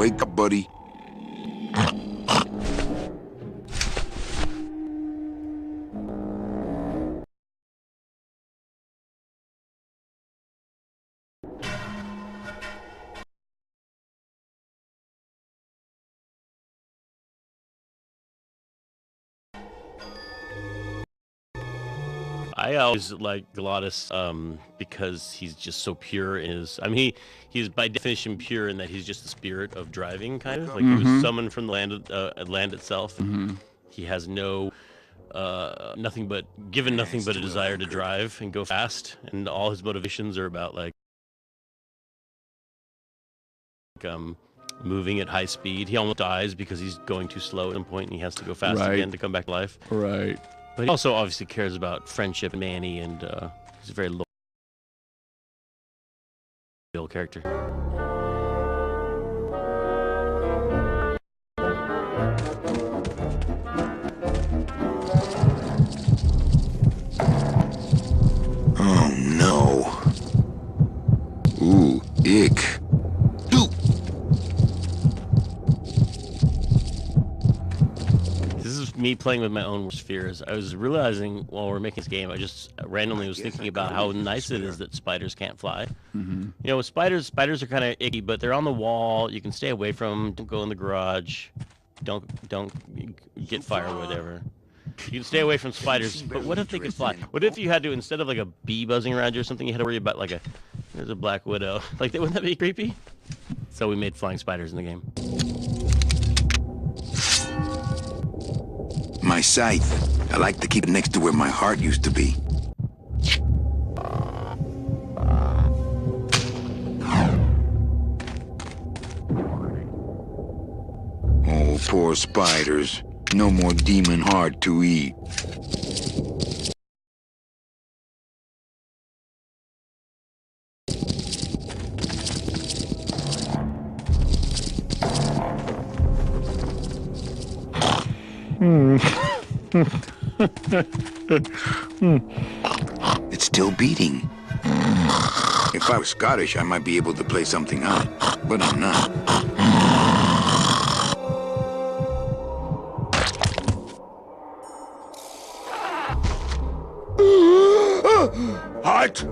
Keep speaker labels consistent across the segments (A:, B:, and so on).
A: Wake up, buddy.
B: I always like Glottis because he's just so pure in his. I mean, he's by definition pure in that he's just the spirit of driving, kind of like he was summoned from the land itself. And he has no nothing but a desire to drive and go fast, and all his motivations are about like moving at high speed. He almost dies because he's going too slow at some point, and he has to go fast again to come back to life.
C: Right.
B: But he also obviously cares about friendship and Manny, and he's a very loyal character.
A: Oh, no. Ooh, ick.
B: This is me playing with my own worst fears. I was realizing while we're making this game, I just randomly was thinking about how nice it is that spiders can't fly. You know, with spiders are kind of icky, but they're on the wall. You can stay away from them. Don't go in the garage. Don't get fire or whatever. You can stay away from spiders, but what if they could fly? What if you had to, instead of like a bee buzzing around you or something, you had to worry about like there's a black widow. Like, wouldn't that be creepy? So we made flying spiders in the game.
A: My scythe. I like to keep it next to where my heart used to be. Oh, poor spiders. No more demon heart to eat. It's still beating. If I was Scottish, I might be able to play something out, but I'm not.
D: Heart.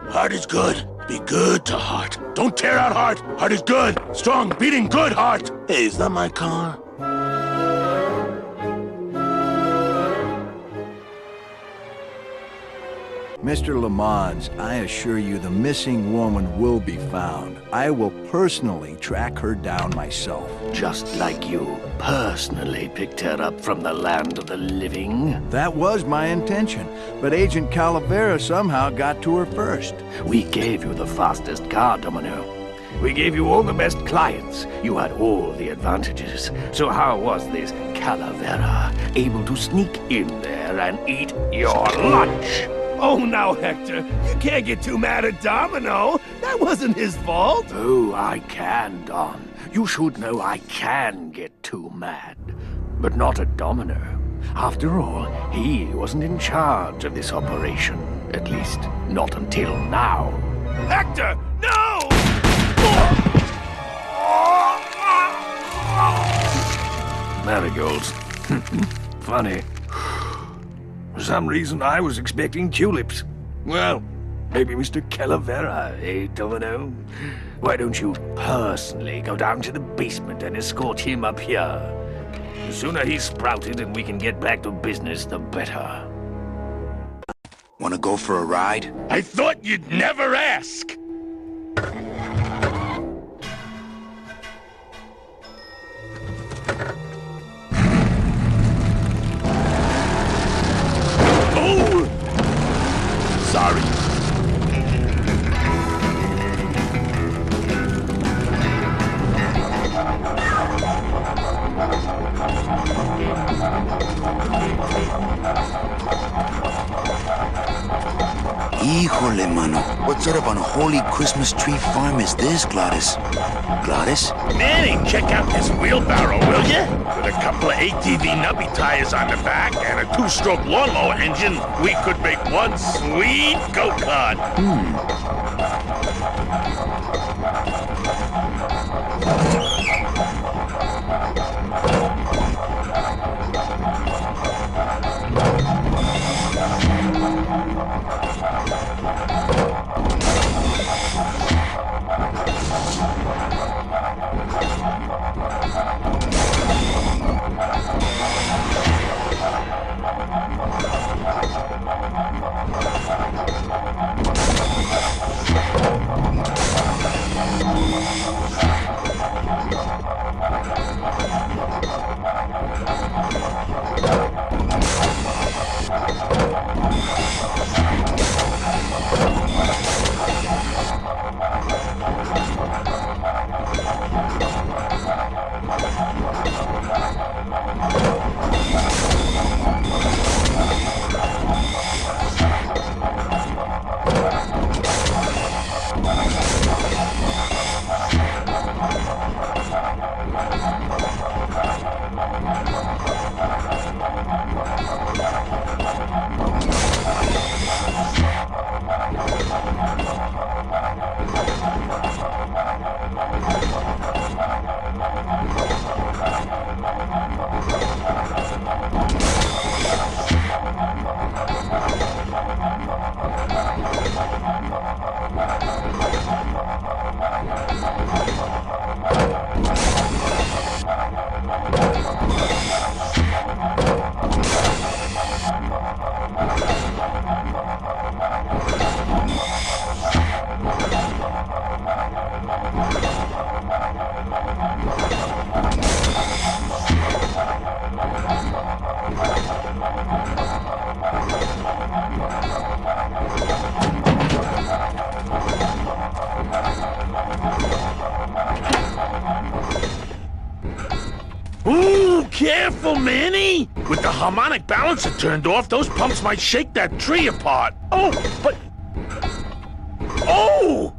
D: Heart is good. Be good to heart. Don't tear out heart. Heart is good. Strong, beating, good heart. Hey, is that my car?
E: Mr. Lamont, I assure you the missing woman will be found. I will personally track her down myself.
D: Just like you personally picked her up from the land of the living.
E: That was my intention, but Agent Calavera somehow got to her first.
D: We gave you the fastest car, Domino. We gave you all the best clients. You had all the advantages. So how was this Calavera able to sneak in there and eat your lunch?
F: Oh, now, Hector, you can't get too mad at Domino. That wasn't his fault.
D: Oh, I can, Don. You should know I can get too mad. But not at Domino. After all, he wasn't in charge of this operation. At least, not until now.
F: Hector, no!
D: Marigolds. Funny. For some reason, I was expecting tulips. Well, maybe Mr. Calavera, eh, Domino? Why don't you personally go down to the basement and escort him up here? The sooner he's sprouted and we can get back to business, the better.
A: Wanna go for a ride?
F: I thought you'd never ask.
D: Sorry.
A: Híjole, mano. What sort of unholy Christmas tree farm is this, Glottis? Glottis?
F: Manny, check out this wheelbarrow, will ya? With a couple of ATV nubby tires on the back and a 2-stroke lawnmower engine, we could make one sweet go-kart. careful, Manny! With the harmonic balancer turned off, those pumps might shake that tree apart. Oh, but... Oh!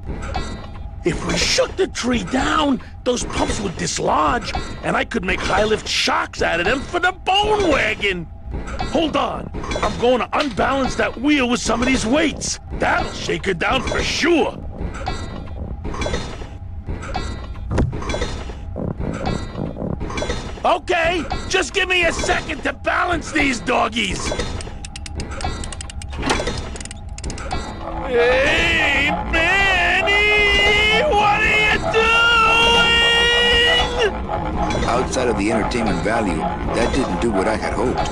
F: If we shook the tree down, those pumps would dislodge, and I could make high-lift shocks out of them for the bone wagon! Hold on, I'm going to unbalance that wheel with some of these weights. That'll shake her down for sure. Okay, just give me a second to balance these doggies. Hey, Manny! What are you doing?
A: Outside of the entertainment value, that didn't do what I had hoped.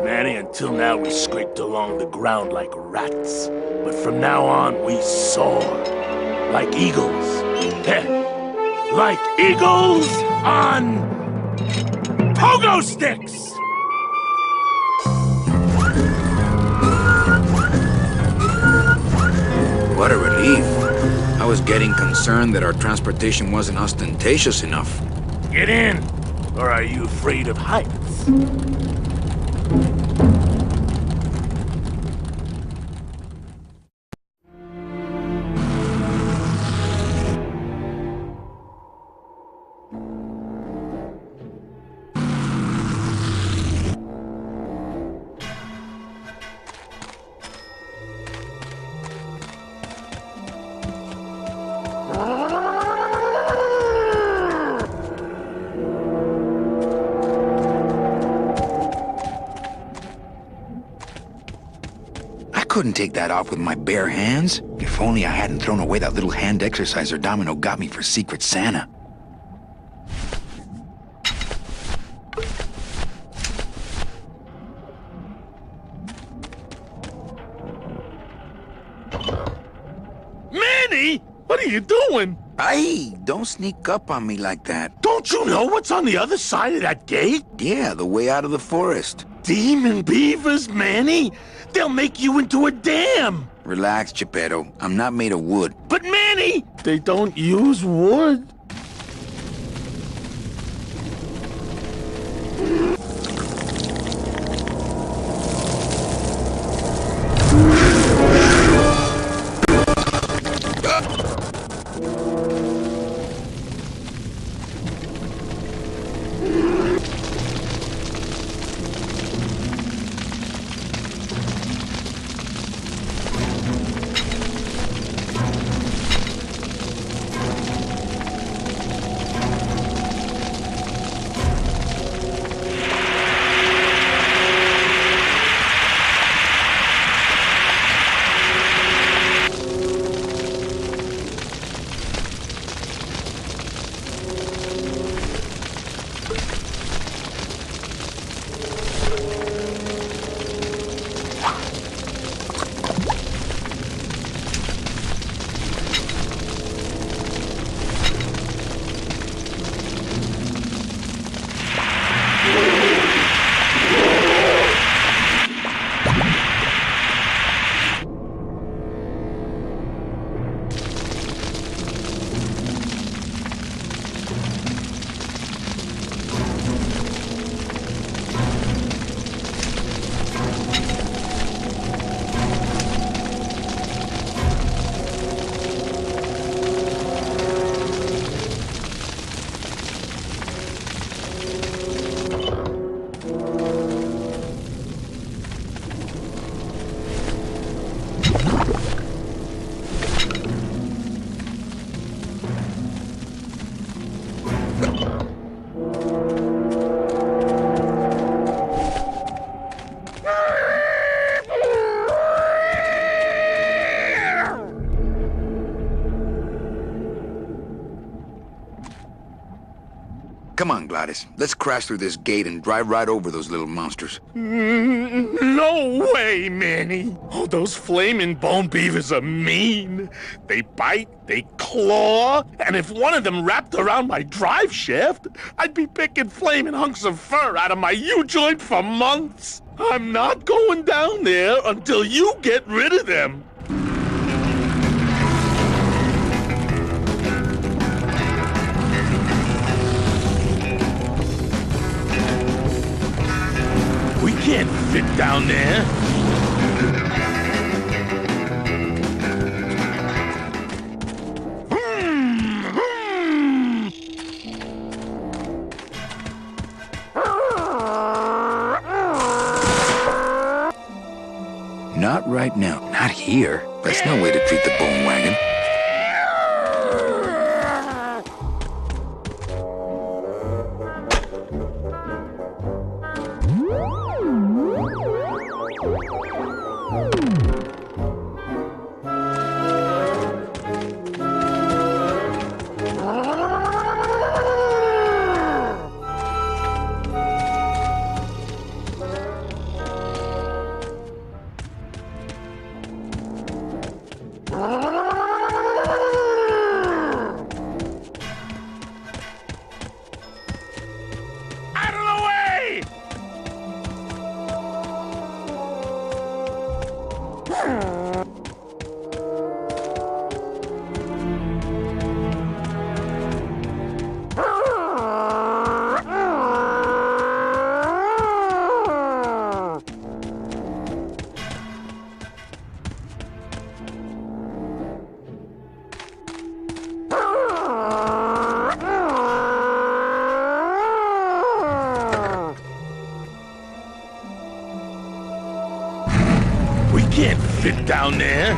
F: Manny, until now we scraped along the ground like rats. But from now on, we soar. Like eagles. Heh. Like eagles on... pogo sticks!
A: What a relief. I was getting concerned that our transportation wasn't ostentatious enough.
F: Get in! Or are you afraid of heights?
A: I couldn't take that off with my bare hands. If only I hadn't thrown away that little hand exerciser Domino got me for Secret Santa.
F: Manny! What are you doing?
A: Aye, don't sneak up on me like that.
F: Don't you know what's on the other side of that gate?
A: Yeah, the way out of the forest.
F: Demon beavers, Manny! They'll make you into a dam!
A: Relax, Geppetto. I'm not made of wood.
F: But Manny! They don't use wood.
A: Come on, Gladys. Let's crash through this gate and drive right over those little monsters.
F: No way, Manny. Oh, those flaming bone beavers are mean. They bite, they claw, and if one of them wrapped around my drive shaft, I'd be picking flaming hunks of fur out of my U-joint for months. I'm not going down there until you get rid of them. We can't fit down there.
A: Not right now.
E: Not here.
A: That's no way to treat the bone wagon.
F: Out of the way! We can't fit down there.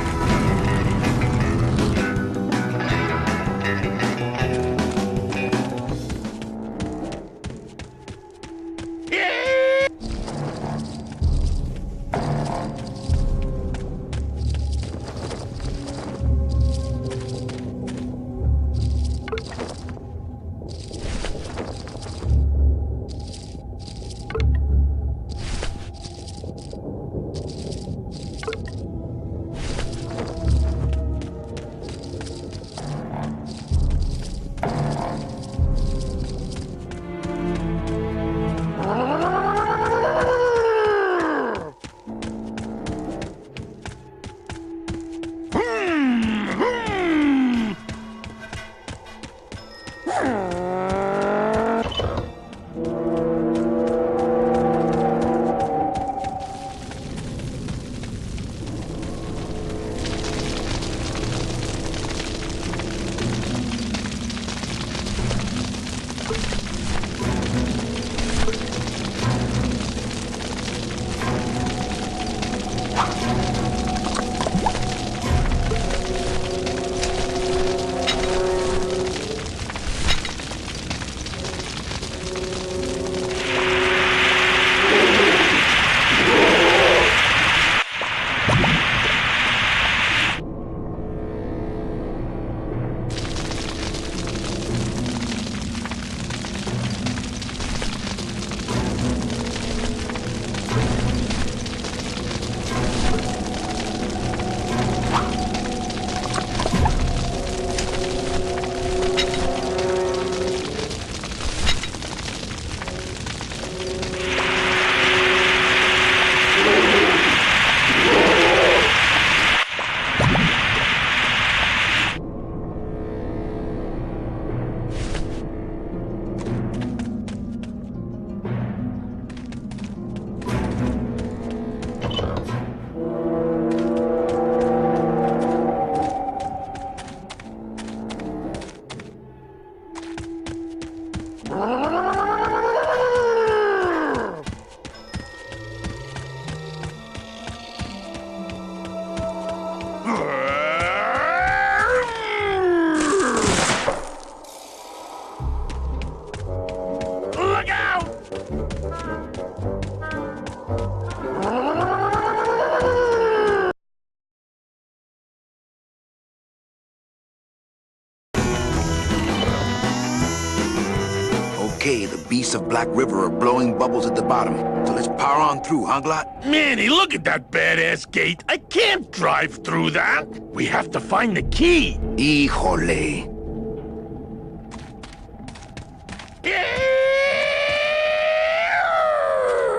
A: Okay, the beasts of Black River are blowing bubbles at the bottom. So let's power on through, huh, Glot?
F: Manny, look at that badass gate. I can't drive through that. We have to find the key.
A: Híjole.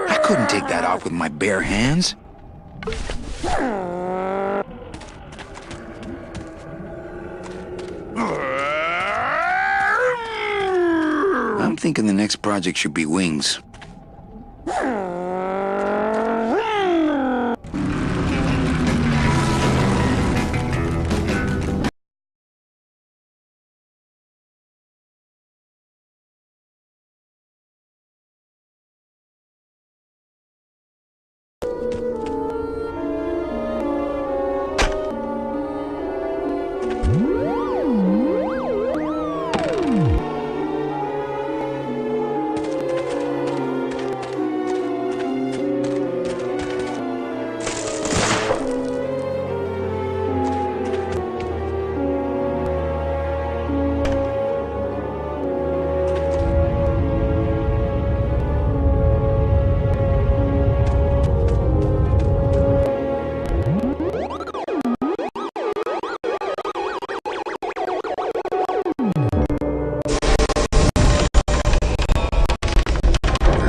A: I couldn't take that off with my bare hands. I'm thinking the next project should be wings.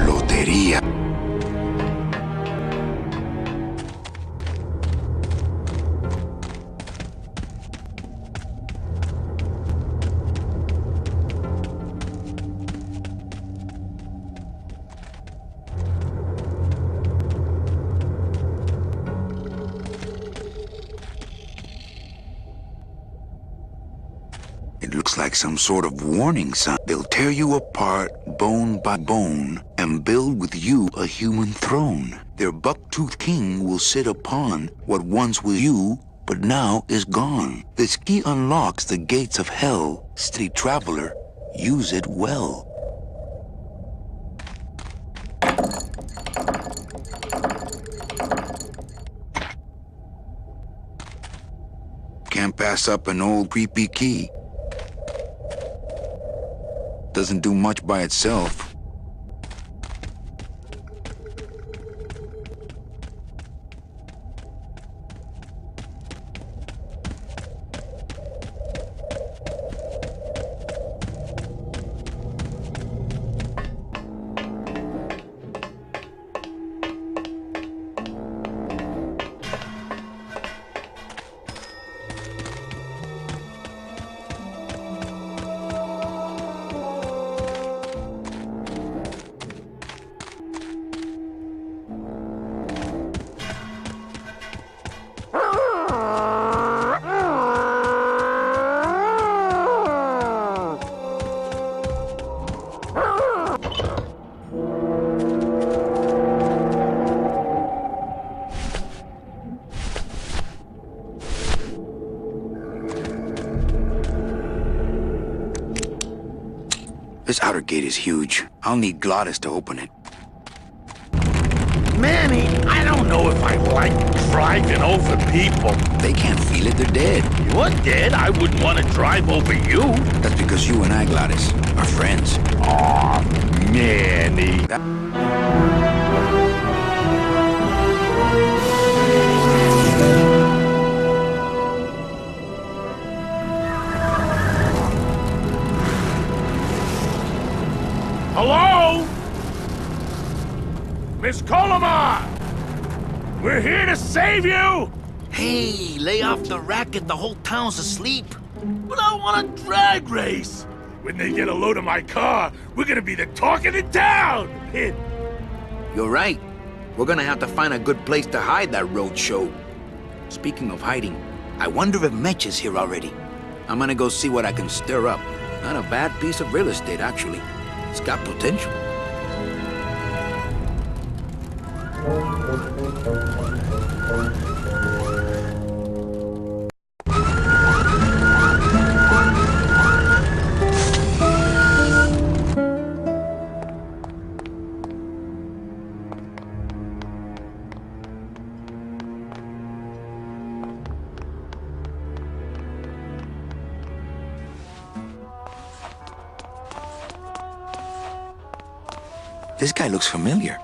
A: Lotería. It looks like some sort of warning sign. They'll tear you apart bone by bone and build with you a human throne. Their buck-toothed king will sit upon what once was you, but now is gone. This key unlocks the gates of hell. Steady traveler, use it well. Can't pass up an old creepy key. Doesn't do much by itself. This outer gate is huge. I'll need Glottis to open it.
F: Manny, I don't know if I like driving over people.
A: They can't feel it, they're dead.
F: You're dead. I wouldn't want to drive over you.
A: That's because you and I, Glottis, are friends.
F: Aw, Manny. Hello? Miss Colomar! We're here to save you!
C: Hey, lay off the racket, the whole town's asleep.
F: But I want a drag race! When they get a load of my car, we're gonna be the talk of the town!
E: You're right. We're gonna have to find a good place to hide that road show. Speaking of hiding, I wonder if Mitch is here already. I'm gonna go see what I can stir up. Not a bad piece of real estate, actually. It's got potential.
A: This guy looks familiar.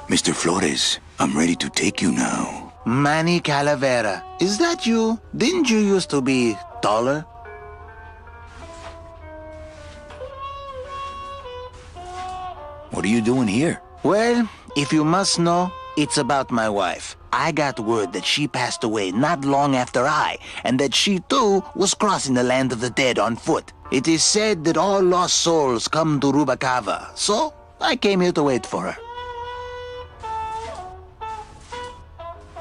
A: Mr. Flores, I'm ready to take you now.
G: Manny Calavera, is that you? Didn't you used to be taller?
A: What are you doing here?
G: Well, if you must know, it's about my wife. I got word that she passed away not long after I, and that she too was crossing the land of the dead on foot. It is said that all lost souls come to Rubacava, so I came here to wait for her.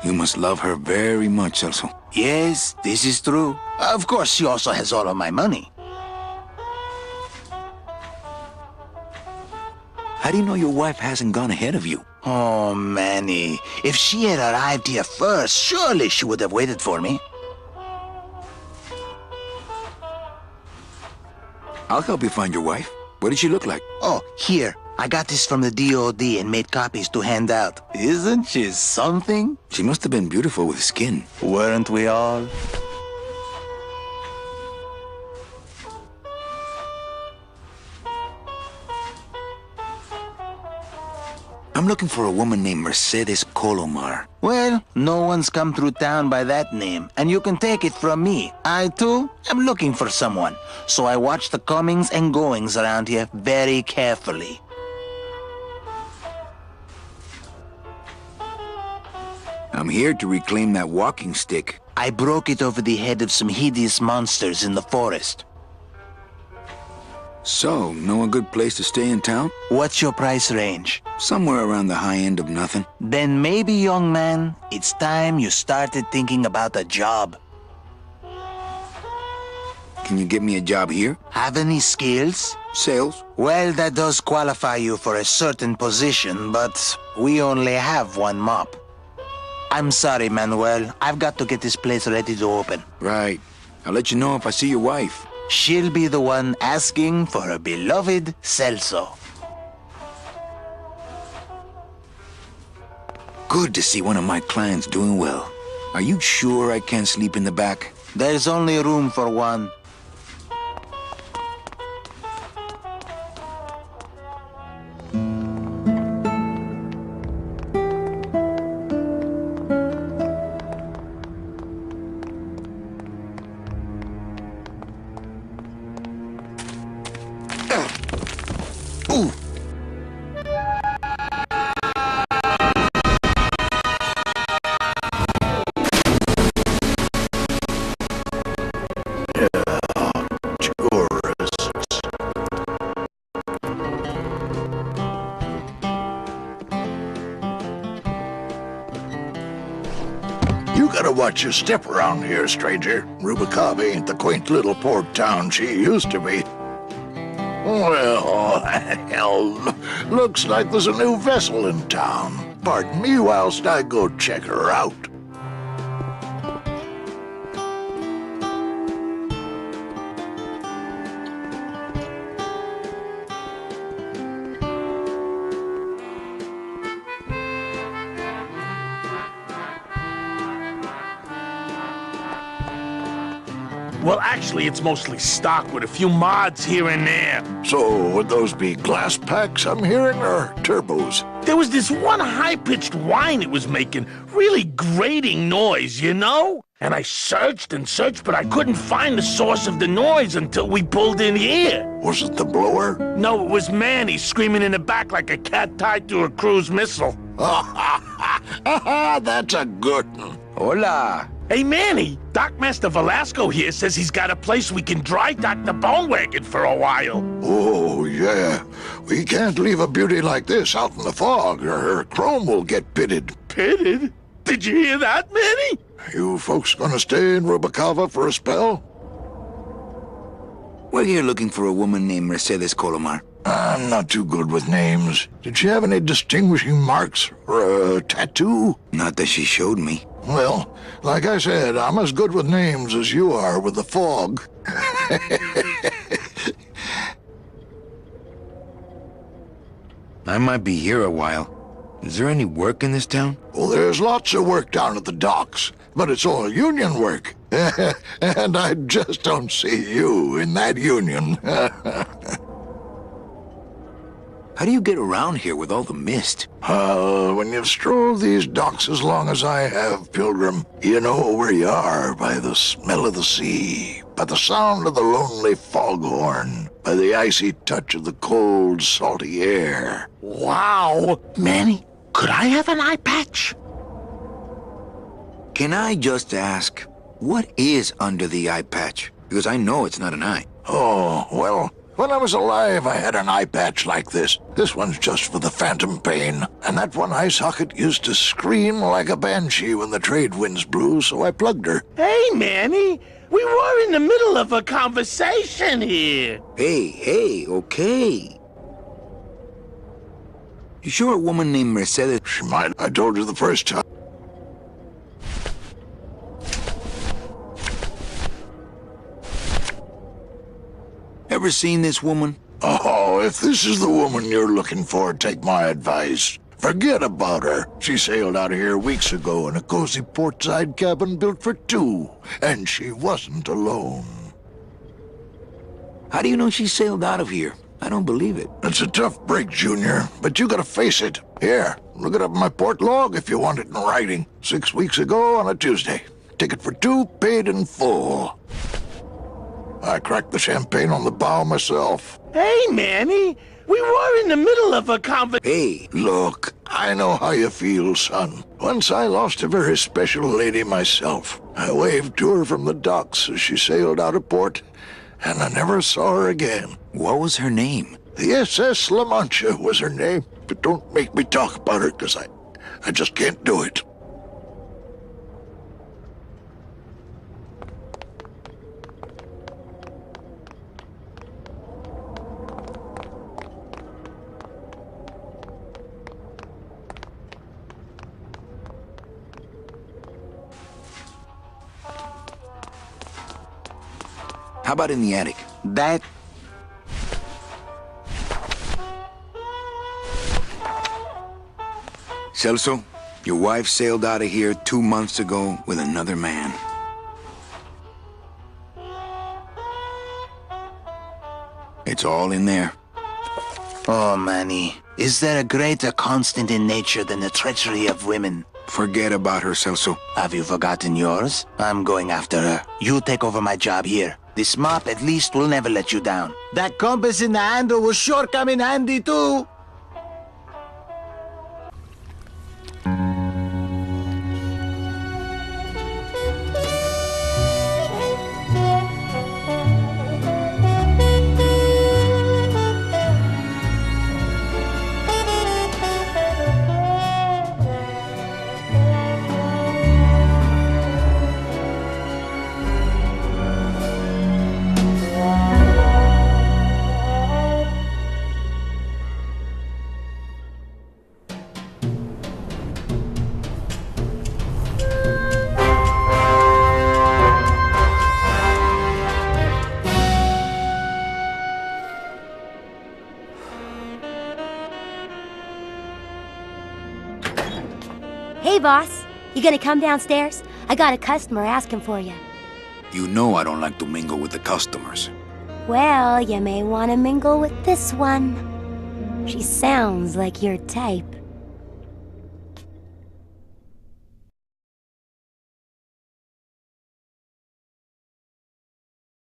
A: You must love her very much, Celso.
G: Yes, this is true. Of course, she also has all of my money.
A: How do you know your wife hasn't gone ahead of you?
G: Oh, Manny, if she had arrived here first, surely she would have waited for me.
A: I'll help you find your wife. What did she look like?
G: Oh, here. I got this from the DOD and made copies to hand out. Isn't she something?
A: She must have been beautiful with skin.
G: Weren't we all?
A: I'm looking for a woman named Mercedes Colomar.
G: Well, no one's come through town by that name, and you can take it from me. I, too, am looking for someone, so I watch the comings and goings around here very carefully.
A: I'm here to reclaim that walking stick.
G: I broke it over the head of some hideous monsters in the forest.
A: So, know a good place to stay in town?
G: What's your price range?
A: Somewhere around the high end of nothing.
G: Then maybe, young man, it's time you started thinking about a job.
A: Can you get me a job here?
G: Have any skills?
A: Sales?
G: Well, that does qualify you for a certain position, but we only have one mop. I'm sorry, Manuel. I've got to get this place ready to open.
A: Right. I'll let you know if I see your wife.
G: She'll be the one asking for her beloved Celso.
A: Good to see one of my clients doing well. Are you sure I can't sleep in the back?
G: There's only room for one.
H: You gotta watch your step around here, stranger. Rubacava ain't the quaint little port town she used to be. Well, hell, looks like there's a new vessel in town. Pardon me whilst I go check her out.
F: Well, actually, it's mostly stock with a few mods here and there.
H: So, would those be glass packs I'm hearing, or turbos?
F: There was this one high-pitched whine it was making, really grating noise, you know? And I searched and searched, but I couldn't find the source of the noise until we pulled in here.
H: Was it the blower?
F: No, it was Manny screaming in the back like a cat tied to a cruise missile.
H: That's a good one.
G: Hola.
F: Hey, Manny, Dockmaster Velasco here says he's got a place we can dry dock the bone wagon for a while.
H: Oh, yeah. We can't leave a beauty like this out in the fog, or her chrome will get pitted.
F: Pitted? Did you hear that, Manny?
H: You folks gonna stay in Rubacava for a spell?
A: We're here looking for a woman named Mercedes Colomar.
H: I'm not too good with names. Did she have any distinguishing marks or a tattoo?
A: Not that she showed me.
H: Well, like I said, I'm as good with names as you are with the fog.
A: I might be here a while. Is there any work in this town?
H: Well, there's lots of work down at the docks, but it's all union work. And I just don't see you in that union.
A: How do you get around here with all the mist?
H: When you've strolled these docks as long as I have, Pilgrim, you know where you are by the smell of the sea, by the sound of the lonely foghorn, by the icy touch of the cold, salty air.
F: Wow! Manny, could I have an eye patch?
A: Can I just ask, what is under the eye patch? Because I know it's not an eye.
H: Oh, well, when I was alive, I had an eye patch like this. This one's just for the phantom pain. And that one eye socket used to scream like a banshee when the trade winds blew, so I plugged her.
F: Hey, Manny, we were in the middle of a conversation here.
A: Hey, okay. You sure a woman named Mercedes?
H: She might. I told you the first time.
A: Ever seen this woman?
H: Oh, if this is the woman you're looking for, take my advice. Forget about her. She sailed out of here weeks ago in a cozy portside cabin built for two, and she wasn't alone.
A: How do you know she sailed out of here? I don't believe it.
H: It's a tough break, Junior, but you gotta face it. Here, look it up in my port log if you want it in writing. 6 weeks ago on a Tuesday. Ticket for two, paid in full. I cracked the champagne on the bow myself.
F: Hey, Manny, we were in the middle of a conversation.
A: Hey,
H: Look, I know how you feel, son. Once I lost a very special lady myself. I waved to her from the docks as she sailed out of port, and I never saw her again.
A: what was her name?
H: The SS La Mancha was her name, but don't make me talk about her, because I just can't do it.
A: How about in the attic?
G: That...
A: Celso, your wife sailed out of here 2 months ago with another man. It's all in there.
G: Oh, Manny, is there a greater constant in nature than the treachery of women?
A: Forget about her, Celso.
G: Have you forgotten yours? I'm going after her. You take over my job here. This mop at least will never let you down. That compass in the handle will sure come in handy too.
I: Hey, boss. You gonna come downstairs? I got a customer asking for you.
A: You know I don't like to mingle with the customers.
I: Well, you may want to mingle with this one. She sounds like your type.